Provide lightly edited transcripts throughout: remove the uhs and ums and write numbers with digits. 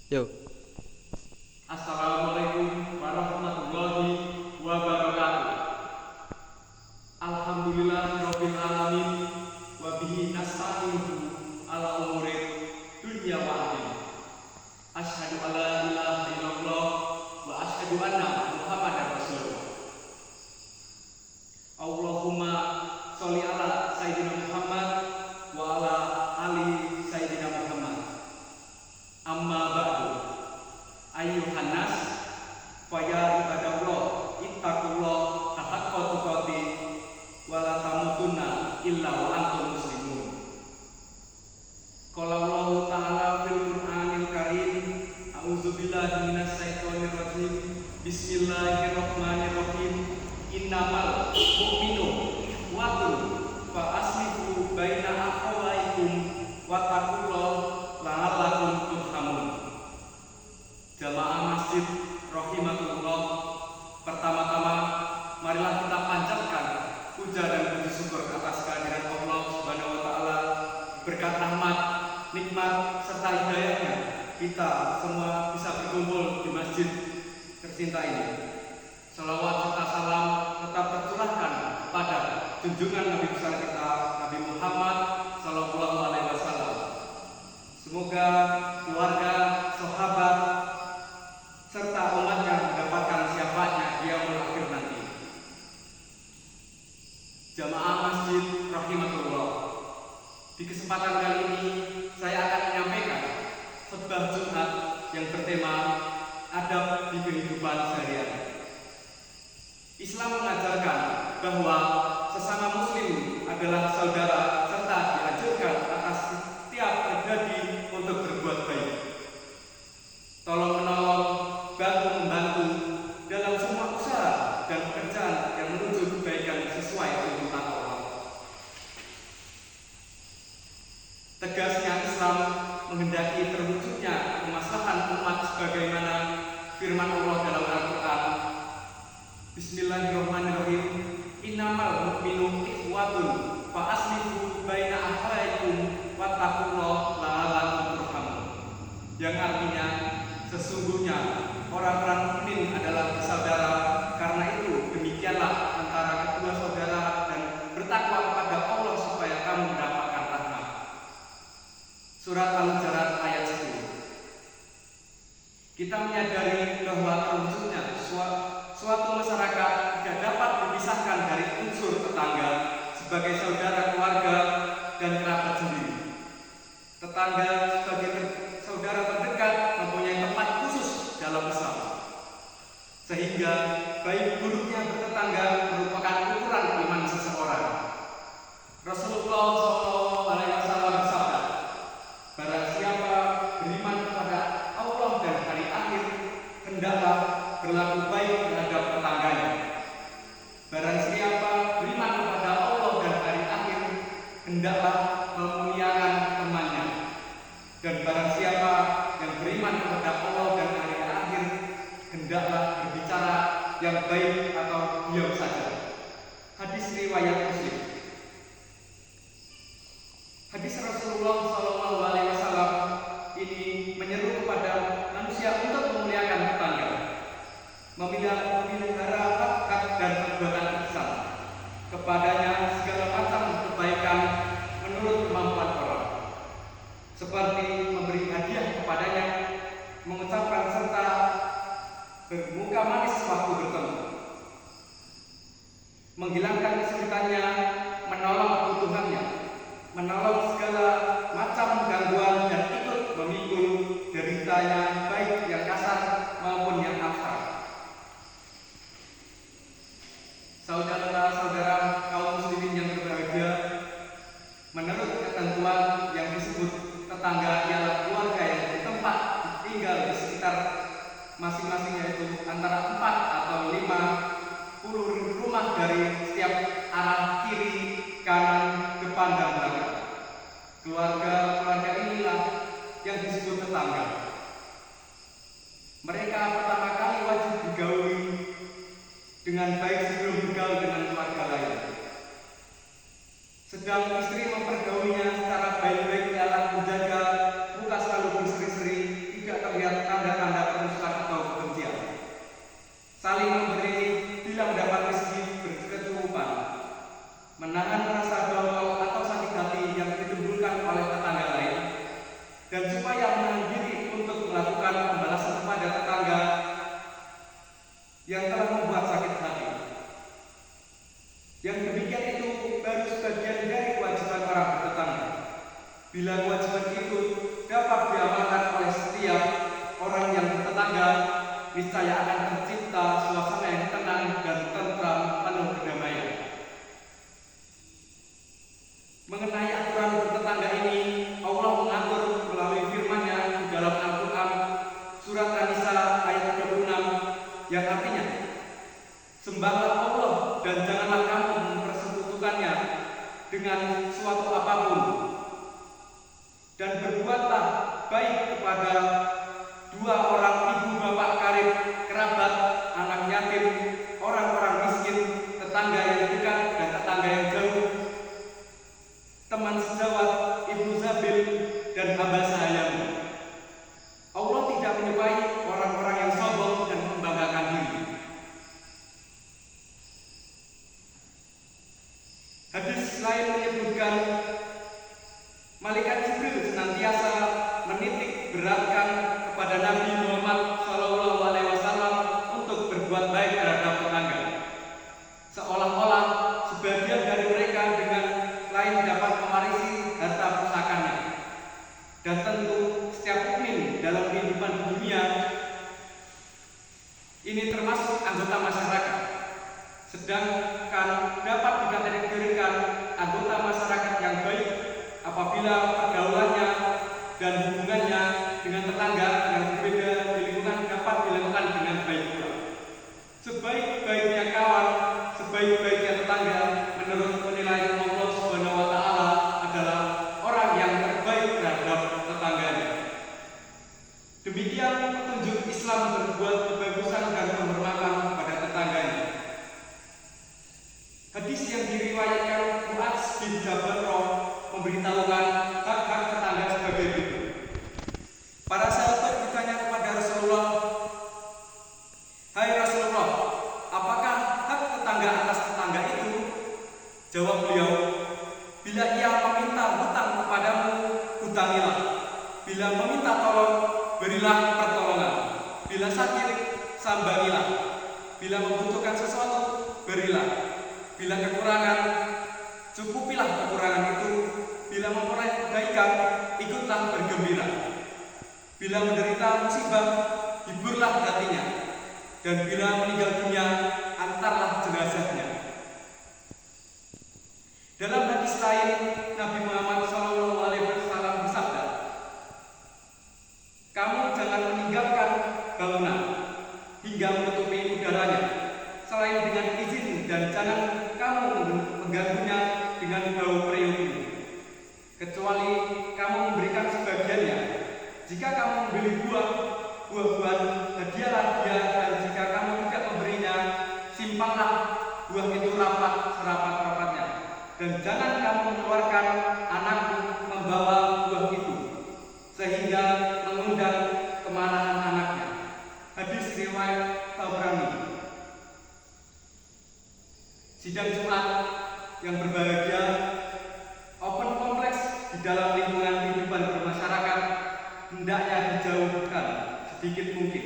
Yo. Assalamualaikum warahmatullahi wabarakatuh. Alhamdulillahirabbil alamin wa bihi nasta'inuhu ala umuri dunya wa din. Asyhadu alla ilaha illallah wa asyhadu anna Muhammadar Rasulullah. Allahumma sholli ala sayyidina Muhammad wa ala ali sayyidina Muhammad. Amma ba'du. Ayyuhan nas fa ya ibadallah ittaqullah haqqa tuqatih wa la tamutunna illa wa antum muslimun. Qala Allah ta'ala fil Qur'anil Karim, a'udzubillahi minasyaitonir rajim. Bismillahirrahmanirrahim. Innamal mu'minu ikhwatun fa aslihu baina akhawaykum wattaqullaha la'allakum turhamun. Jamaah masjid rahimakumullah, pertama-tama marilah kita panjatkan puja dan puji syukur atas kehadiran Allah Subhanahu wa taala. Berkat rahmat, nikmat serta hidayahnya kita semua bisa berkumpul di masjid tercinta ini. Salawat serta salam tetap tercurahkan pada junjungan Nabi besar kita Nabi Muhammad sallallahu alaihi wasallam. Semoga keluarga, sahabat serta umatnya mendapatkan syafaatnya di yaumul akhir nanti. Jamaah masjid rahimatullah, di kesempatan kali ini saya akan menyampaikan khutbah Jumat yang bertema adab di kehidupan sehari-hari. Islam mengajarkan bahwa sesama muslim adalah saudara serta dianjurkan atas setiap pribadi untuk berbuat baik, tolong menolong, bantu-membantu dalam semua usaha dan pekerjaan yang menuju kebaikan sesuai tuntunan Allah. Tegasnya Islam menghendaki terwujudnya kemaslahatan umat sebagaimana firman Allah dalam Al-Quran. Bismillahirrahmanirrahim. Innamal mu'minu ikhwatun fa aslihu baina akhawaykum wattaqullaha la'allakum turhamun. Yang artinya, sesungguhnya orang-orang mukmin adalah saudara, karena itu demikianlah antara kedua saudara dan bertakwa kepada Allah supaya kamu mendapatkan rahmat. Surat Al-Hujurat ayat 10. Kita menyadari bahwa terwujudnya suatu masyarakat tidak dapat dipisahkan dari unsur tetangga sebagai saudara keluarga dan kerabat sendiri. Tetangga sebagai saudara terdekat mempunyai tempat khusus dalam Islam, sehingga baik buruknya bertetangga merupakan ukuran iman seseorang. Rasulullah SAW bersabda, barang siapa beriman kepada Allah dan hari akhir, hendaklah berlaku baik terhadap tetangganya. Barang siapa beriman kepada Allah dan hari akhir, hendaklah memuliakan temannya. Dan barang siapa yang beriman kepada Allah dan hari akhir, hendaklah berbicara yang baik atau diam saja. Hadis riwayat Muslim. Hadis Rasulullah SAW ini menyeru kepada manusia untuk memuliakan tetangga, memelihara hak dan perbuatan ihsan kepadanya, segala macam kebaikan menurut kemampuan orang, seperti memberi hadiah kepadanya, mengucapkan serta bermuka manis waktu bertemu, menghilangkan kesulitannya, menolong kebutuhannya, menolong segala macam gangguan dan ikut memikul deritanya, baik yang kasar maupun yang abstrak. Saudara-saudara kaum muslimin yang berbahagia, menurut ketentuan yang disebut tetangga ialah keluarga yang bertempat tinggal di sekitar masing-masing, yaitu antara 4 atau 50 rumah dari setiap arah, kiri, kanan, depan, dan belakang. Keluarga-keluarga inilah yang disebut tetangga. Mereka pertama kali wajib digauli dengan baik sebelum bergaul dengan keluarga lain. Sedang istri mempergaulinya secara baik-baik ialah menjaga muka selalu berseri-seri, tidak terlihat kepada dua orang ibu bapak karib, kerabat, anak yatim, orang-orang miskin, tetangga yang dekat dan tetangga yang jauh, teman sejawat, Ibnu Zabil, dan hamba sahayamu. Allah tidak menyukai orang-orang yang sombong dan membanggakan diri. Hadis lain menyebutkan malaikat Jibril senantiasa menitik beratkan kepada Nabi Muhammad SAW untuk berbuat baik terhadap tetangga. Seolah-olah sebagian dari mereka dengan lain dapat mewarisi harta pusakanya. Dan tentu setiap mukmin dalam kehidupan dunia ini termasuk anggota masyarakat. Sedangkan dapat dikategorikan anggota masyarakat yang baik apabila pergaulannya dan hubungannya dengan tetangga yang berbeda di lingkungan dapat dilakukan dengan baik pula. Sebaik-baiknya kawan, sebaik-baiknya tetangga menurut penilaian Allah Subhanahu wa taala adalah orang yang terbaik terhadap tetangganya. Demikian petunjuk Islam berbuat kebagusan dan penghormatan pada tetangganya. Hadis yang diriwayatkan Mu'adz bin Jabal memberitahukan hak-hak tetangga sebagai berikut. Para sahabat bertanya kepada Rasulullah, "Hai Rasulullah, apakah hak tetangga atas tetangga itu?" Jawab beliau, "Bila ia meminta hutang kepadamu, hutangilah. Bila meminta tolong, berilah pertolongan. Bila sakit, sambangilah. Bila membutuhkan sesuatu, berilah. Bila kekurangan, cukupilah kekurangan itu. Bila memperoleh kebaikan, ikutlah bergembira. Bila menderita musibah, hiburlah hatinya. Dan bila meninggal dunia, antarlah jenazahnya." Dalam hadis lain, Nabi Muhammad SAW bersabda, "Kamu jangan meninggalkan bangunan hingga menutupi udaranya, selain dengan izin, dan jangan kamu mengganggunya dengan bau periukmu, kecuali kamu memberikan sebagiannya. Jika kamu membeli buah-buahan, hadiahlah dia, dan jika kamu tidak memberinya, simpanlah buah itu rapat serapat-rapatnya. Dan jangan kamu mengeluarkan anakmu membawa buah itu, sehingga mengundang kemarahan anaknya." Hadis riwayat Tabrani. Sidang Jumat yang berbahagia, open kompleks di dalam lingkungan kehidupan bermasyarakat hendaknya dijauhkan sedikit mungkin.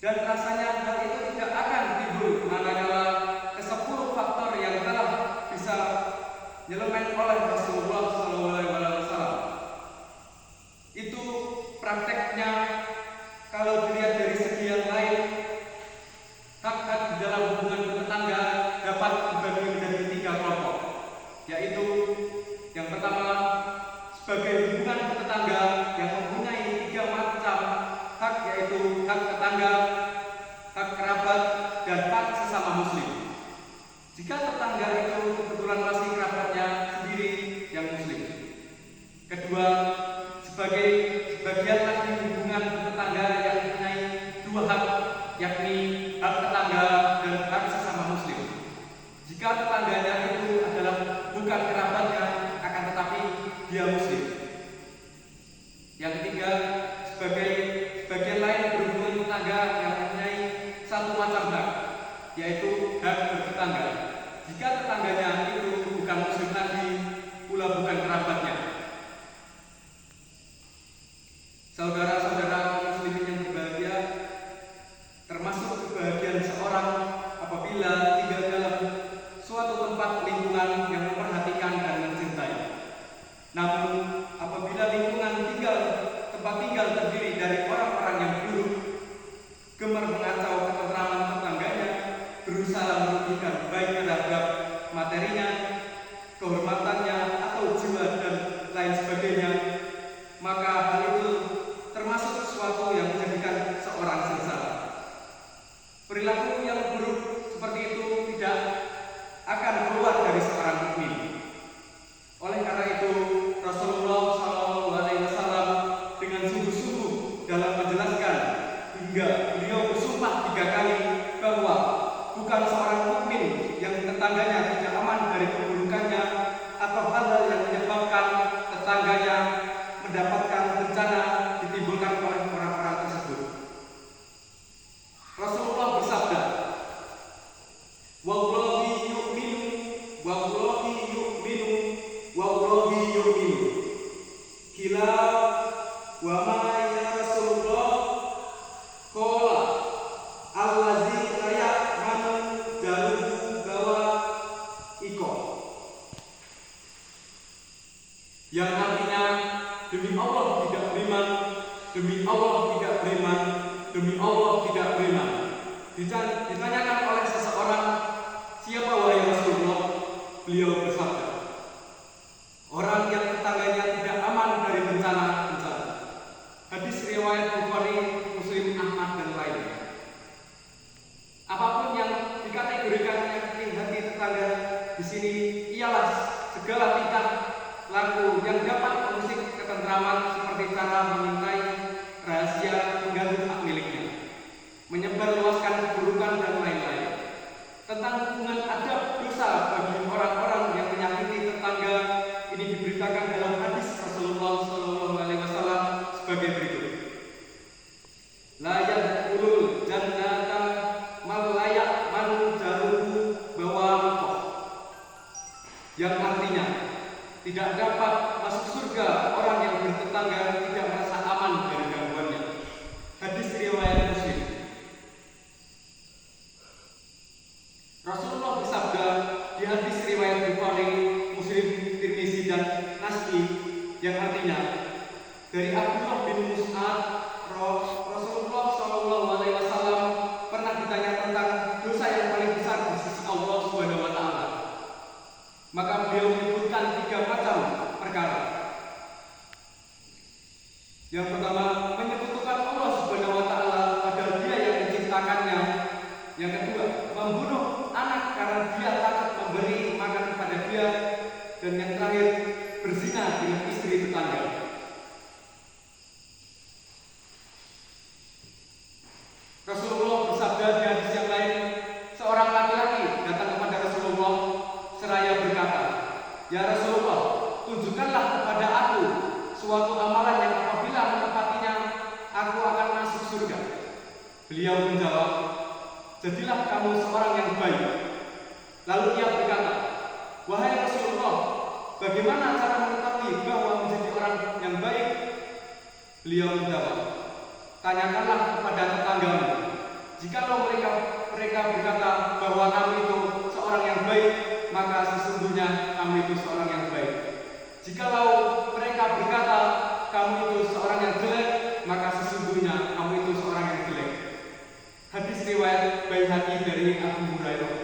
Dan rasanya hal itu tidak akan timbul manakala ke-10 faktor yang telah bisa nyelemen oleh Rasulullah SAW. Itu prakteknya kalau dilihat dari segi yang lain, hak-hak di dalam hubungan bertetangga dapat dibagi menjadi 3 kelompok, yaitu yang pertama sebagai hubungan bertetangga yang mempunyai 3 macam hak, yaitu hak tetangga, hak kerabat, dan hak sesama muslim. Jika tetangga itu kebetulan masih kerabatnya sendiri yang muslim. Kedua, sebagai sebagian lagi hubungan bertetangga yang mempunyai 2 hak, yakni hak tetangga dan hak sesama muslim. Jika tetangganya itu adalah bukan kerabatnya, akan tetapi dia muslim. Yang ketiga, sebagian lain berhubungan tetangga yang mempunyai 1 macam hak, yaitu hak bertetangga. Jika tetangganya itu bukan muslim lagi, pula bukan kerabatnya. Saudara-saudara kaum muslimin yang berbahagia, termasuk kebahagiaan seorang apabila tinggal dalam suatu tempat lingkungan yang memperhatikan dan mencintai. Namun apabila lingkungan tempat tinggal terdiri dari orang-orang yang buruk, gemar mengacau ketentraman tetangganya, berusaha merugikan baik terhadap materinya, kehormatannya, atau jiwa dan lain sebagainya, maka hal itu termasuk sesuatu yang menjadikan seorang sengsara. Perilaku yang buruk seperti itu tidak akan keluar dari seorang mukmin. Oleh karena itu, Rasulullah SAW dengan sungguh-sungguh dalam menjelaskan hingga beliau bersumpah 3 kali bahwa bukan seorang mukmin yang tetangganya tidak aman dari keburukannya atau hal-hal yang menyebabkan tetangganya mendapatkan bencana ditimbulkan oleh orang-orang tersebut. Rasulullah bersabda, "Wallahi yu'minu, wallahi yu'minu, wallahi yu'minu. Kila wa ma ya Rasulullah qala allazi la ya'manu jaruhu bawa iko." Yang artinya, demi Allah tidak beriman, demi Allah tidak beriman, demi Allah tidak beriman. Ditanyakan oleh seseorang, "Siapa wahai Rasulullah?" Beliau bersabda, "Orang yang tetangganya tidak aman dari bencana-bencana." Hadis riwayat Bukhari, Muslim, Ahmad dan lainnya. Apapun yang dikategorikan menyakiti hati tetangga di sini ialah segala tingkah laku yang dapat mengusik ketentraman seperti cara mengintai rahasia, mengganggu hak miliknya, menyebarluaskan keburukan dan lain-lain. Tentang hubungan adab dosa bagi orang-orang yang menyakiti tetangga ini diberitakan dalam hadis Rasulullah SAW sebagai berikut: "La yadkhulul jannata man la ya'manu jaruhu bawaqiqah." Yang artinya, tidak dapat masuk surga orang yang bertetangga tidak merasa aman dari gangguannya. Hadis riwayat Muslim. Rasulullah bersabda di hadis riwayat Bukhari, Muslim, Tirmizi dan Nasai yang artinya, dari Abdullah bin Mus'ad, Rasulullah SAW pernah ditanya tentang dosa yang paling besar di sisi Allah Subhanahu wa Ta'ala. Maka beliau menyebutkan 3 macam perkara. Yang pertama, menyekutukan Allah Subhanahu wa Ta'ala padahal Dia yang menciptakannya. Yang kedua, membunuh anak karena dia takut memberi makan kepada dia. Dan yang terakhir, berzina dengan istri tetangga. Rasulullah bersabda di hadis yang lain, seorang laki-laki datang kepada Rasulullah seraya berkata, "Ya Rasulullah, tunjukkanlah kepada aku suatu amalan yang apabila menepatinya aku akan masuk surga." Beliau menjawab, "Jadilah kamu seorang yang baik." Lalu ia berkata, "Wahai Rasulullah, bagaimana cara mengetahui bahwa menjadi orang yang baik?" Beliau menjawab, "Tanyakanlah kepada tetanggamu. Jikalau mereka berkata bahwa kamu itu seorang yang baik, maka sesungguhnya kamu itu seorang yang baik. Jikalau mereka berkata kamu itu seorang yang jelek, maka sesungguhnya kamu itu seorang yang jelek." Hadis riwayat Baihaqi dari Abu Hurairah.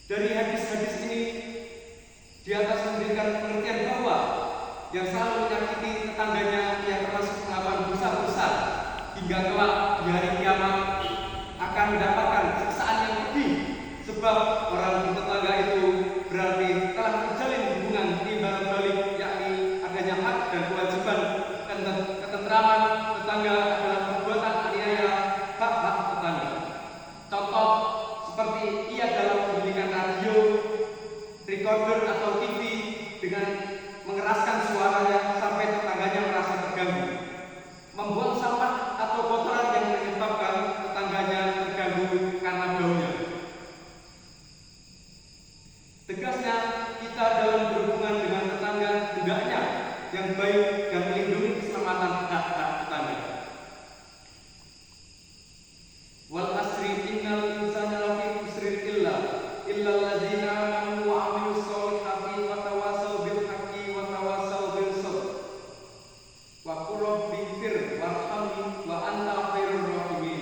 Dari hadis-hadis ini di atas memberikan pengertian bahwa yang selalu menyakiti tetangganya yang termasuk melakukan dosa besar hingga kelak di hari kiamat akan mendapatkan siksaan yang pedih, sebab orang bertetangga itu berarti telah terjalin hubungan timbal balik, yakni adanya hak dan kewajiban ketentraman tetangga adalah perbuatan aniaya hak-hak tetangga. Contoh seperti ia dalam mendirikan radio, recorder atau TV dengan mengeraskan suaranya sampai tetangganya merasa terganggu, membuang sampah atau kotoran yang menyebabkan tetangganya terganggu karena baunya. Tegasnya, kita dalam berhubungan dengan tetangga hendaknya yang baik dan melindungi keselamatan hak-hak tetangga. Wal asri innal insana lafi khusrin illa alladzina amanu wa amilus solihati wa tawasaw bil haqqi wa tawasaw bil sabr. Wa qur rabbighfir warhamni wa anta khairur rahimin.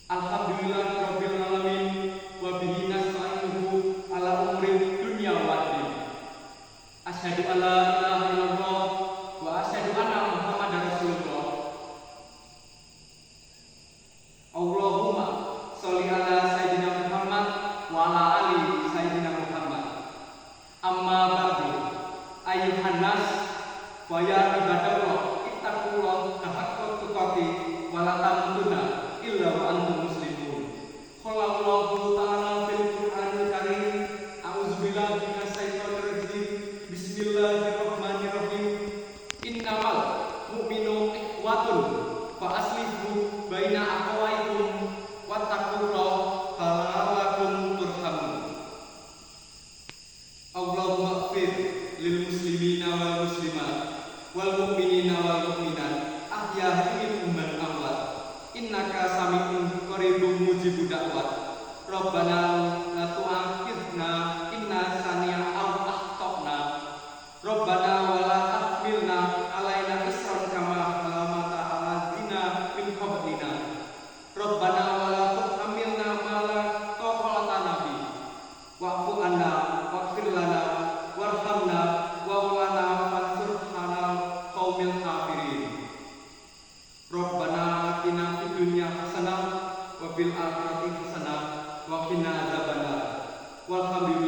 Alhamdulillahirabbil alamin wa bihi nasta'inuhu ala umri dunya wad din. Asyhadu alla ilaha illallah wa asyhadu anna Muhammadar Rasulullah. Allahumma sholli ala sayyidina mujibu da'wat. Rabbana la tu'akhidna inna sani'a aw akhtana. Rabbana wa la tahmilna 'alaina isran kama hamalta 'ala ladzina min qablina. Rabbana wa la tuhammilna ma la taqata lana bi. Wa'fu 'anna waghfir lana warhamna wa'lana fansurna 'alal qaumil kafirin. Rabbana atina fid dunya hasanah wa fil akhirati hasanah wa qina adzabannar. Walhamdulillah.